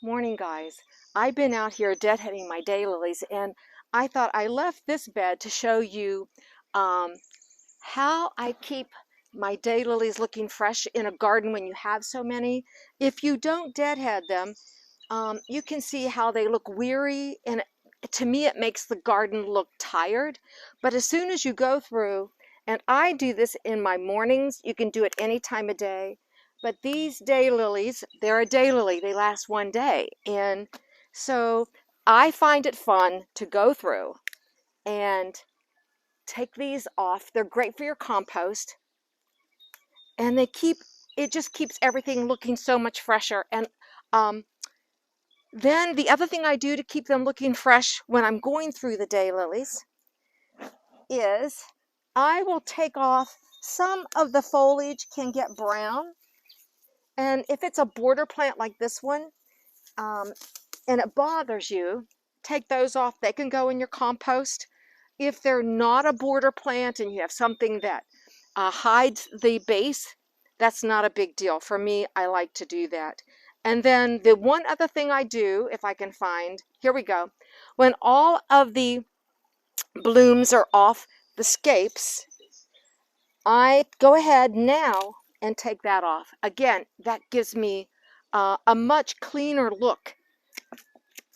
Morning, guys. I've been out here deadheading my daylilies, and I thought I left this bed to show you um, how I keep my daylilies looking fresh in a garden when you have so many. If you don't deadhead them, you can see how they look weary, and to me it makes the garden look tired. But as soon as you go through, and I do this in my mornings, you can do it any time of day, but these daylilies, they're a daylily, they last one day, and so I find it fun to go through and take these off. They're great for your compost, and it just keeps everything looking so much fresher. And then the other thing I do to keep them looking fresh when I'm going through the daylilies is I will take off some of the foliage. Can get brown, and if it's a border plant like this one and it bothers you, take those off. They can go in your compost. If they're not a border plant and you have something that hides the base, that's not a big deal. For me, I like to do that. And then the one other thing I do, if I can find, here we go. When all of the blooms are off the scapes, I go ahead now and take that off. Again, that gives me a much cleaner look.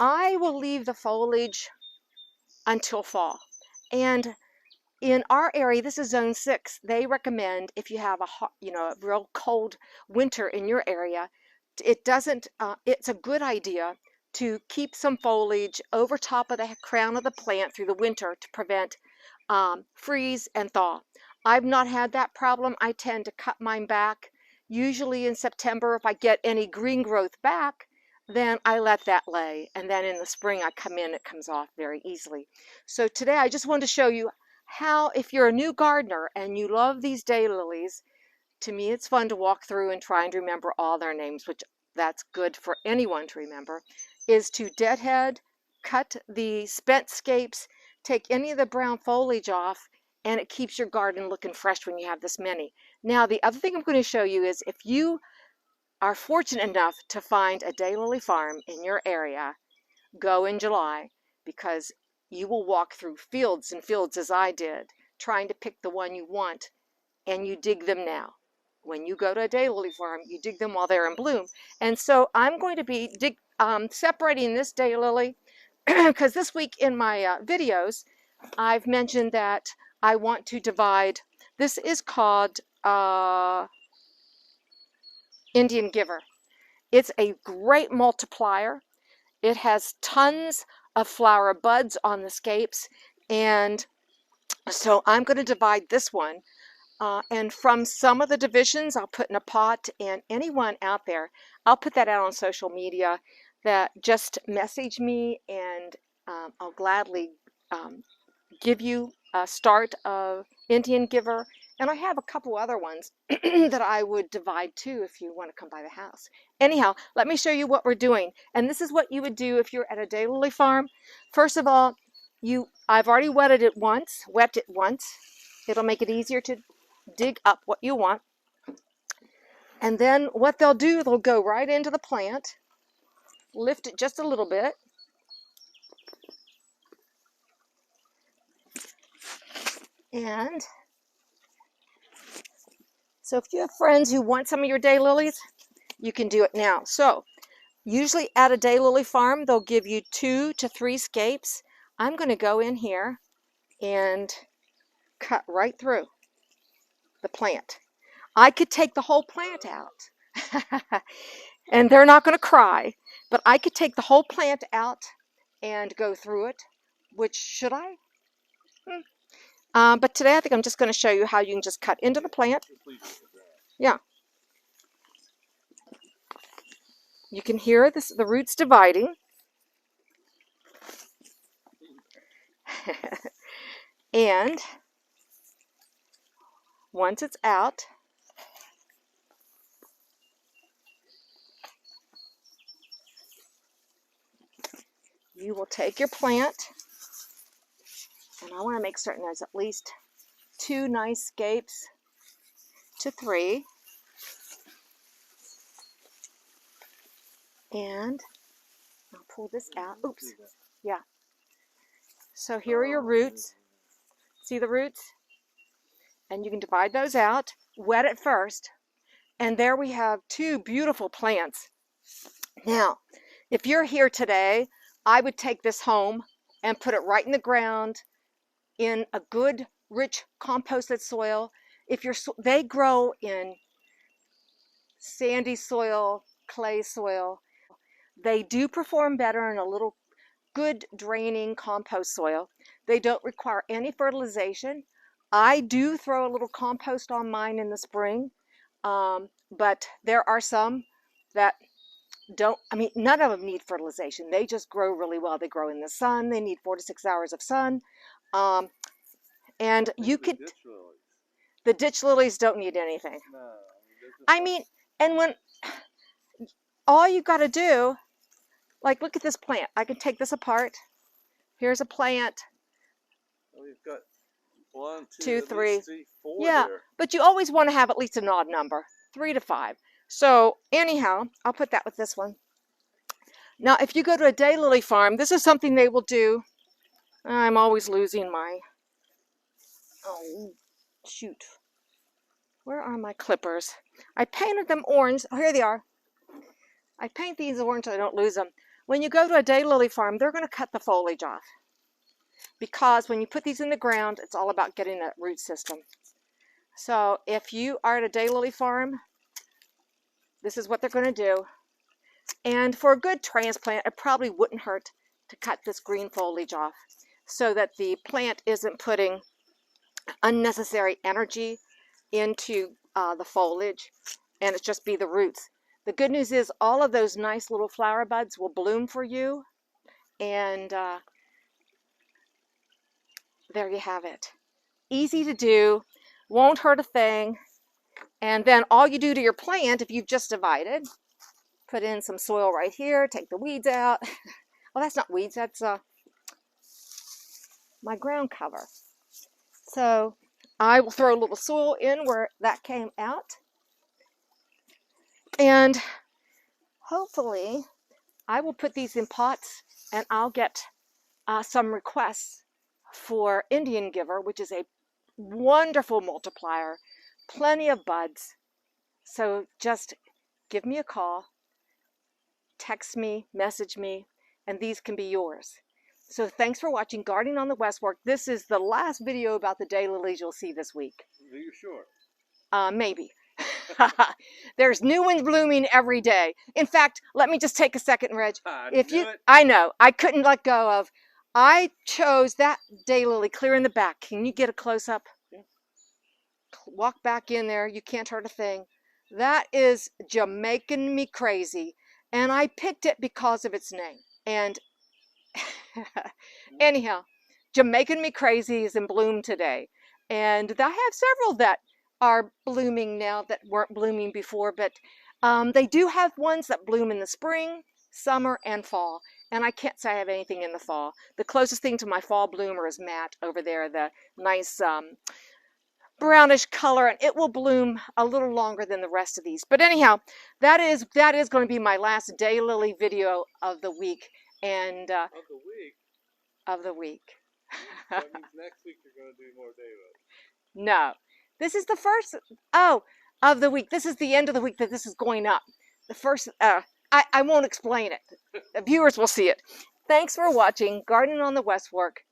I will leave the foliage until fall. And in our area, this is zone 6, they recommend if you have a real cold winter in your area, it's a good idea to keep some foliage over top of the crown of the plant through the winter to prevent freeze and thaw. I've not had that problem. I tend to cut mine back. Usually in September, if I get any green growth back, then I let that lay. And then in the spring, I come in, it comes off very easily. So today, I just wanted to show you how, if you're a new gardener and you love these daylilies, to me it's fun to walk through and try and remember all their names, which that's good for anyone to remember, is to deadhead, cut the spent scapes, take any of the brown foliage off, and it keeps your garden looking fresh when you have this many. Now, the other thing I'm going to show you is if you are fortunate enough to find a daylily farm in your area, go in July, because you will walk through fields and fields as I did, trying to pick the one you want, and you dig them now. When you go to a daylily farm, you dig them while they're in bloom. And so I'm going to be separating this daylily because this week in my videos, I've mentioned that I want to divide. This is called Indian Giver. It's a great multiplier. It has tons of flower buds on the scapes, and so I'm going to divide this one. And from some of the divisions, I'll put in a pot, and anyone out there, I'll put that out on social media, that just message me, and I'll gladly give you a start of Indian Giver. And I have a couple other ones that I would divide too if you want to come by the house. Anyhow, let me show you what we're doing. And this is what you would do if you're at a daylily farm. First of all, I've already wet it once. It'll make it easier to dig up what you want. And then what they'll do, they'll go right into the plant, lift it just a little bit, and so if you have friends who want some of your daylilies, you can do it now. So usually at a daylily farm, they'll give you 2 to 3 scapes. I'm going to go in here and cut right through the plant. I could take the whole plant out and they're not going to cry, but I could take the whole plant out and go through it, which should I? But today I think I'm just going to show you how you can just cut into the plant. Yeah. You can hear the roots dividing. And once it's out, you will take your plant, and I want to make certain there's at least 2 nice scapes to 3. And pull this out. Oops. Yeah. So here are your roots. See the roots? And you can divide those out. Wet it first. And there we have two beautiful plants. Now, if you're here today, I would take this home and put it right in the ground in a good, rich, composted soil. They grow in sandy soil, clay soil. They do perform better in a little good draining compost soil. They don't require any fertilization. I do throw a little compost on mine in the spring, but there are some that don't. I mean, none of them need fertilization. They just grow really well. They grow in the sun. They need 4 to 6 hours of sun. And you could, the ditch lilies don't need anything. No, I mean, and when all you got to do, like, look at this plant. I can take this apart. Here's a plant. Well, you've got 1, 2, 3, 4 yeah, there. but you always want to have at least an odd number, 3 to 5. So anyhow, I'll put that with this one. Now, if you go to a daylily farm, this is something they will do. I'm always losing my, oh, shoot. Where are my clippers? I painted them orange. Oh, here they are. I paint these orange so I don't lose them. When you go to a daylily farm, they're going to cut the foliage off. Because when you put these in the ground, it's all about getting that root system. So if you are at a daylily farm, this is what they're going to do. And for a good transplant, it probably wouldn't hurt to cut this green foliage off so that the plant isn't putting unnecessary energy into the foliage, and it just be the roots. The good news is all of those nice little flower buds will bloom for you, and there you have it. Easy to do, won't hurt a thing, and then all you do to your plant, if you've just divided, put in some soil right here, take the weeds out. Well, that's not weeds, that's my ground cover. So I will throw a little soil in where that came out. And hopefully I will put these in pots, and I'll get some requests for Indian Giver, which is a wonderful multiplier, plenty of buds. So just give me a call, text me, message me, and these can be yours. So thanks for watching Gardening on the West Fork. This is the last video about the daylilies you'll see this week. Are you sure? Maybe. There's new ones blooming every day. In fact, let me just take a second, Reg. I know, I couldn't let go of. I chose that daylily clear in the back. Can you get a close-up? Yeah. Walk back in there. You can't hurt a thing. That is Jamaican me crazy. And I picked it because of its name. And anyhow, Jamaican me crazy is in bloom today. And I have several that are blooming now that weren't blooming before, but they do have ones that bloom in the spring, summer, and fall. And I can't say I have anything in the fall. The closest thing to my fall bloomer is Matt over there, the nice brownish color, and it will bloom a little longer than the rest of these. But anyhow, that is going to be my last daylily video of the week. And of the week. That means next week you're going to do more daylilies. No. This is the first, of the week. This is the end of the week that this is going up. The first, I won't explain it. The viewers will see it. Thanks for watching Gardening on the West Fork.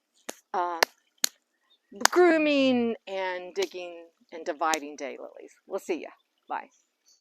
Grooming and digging and dividing daylilies. We'll see ya. Bye.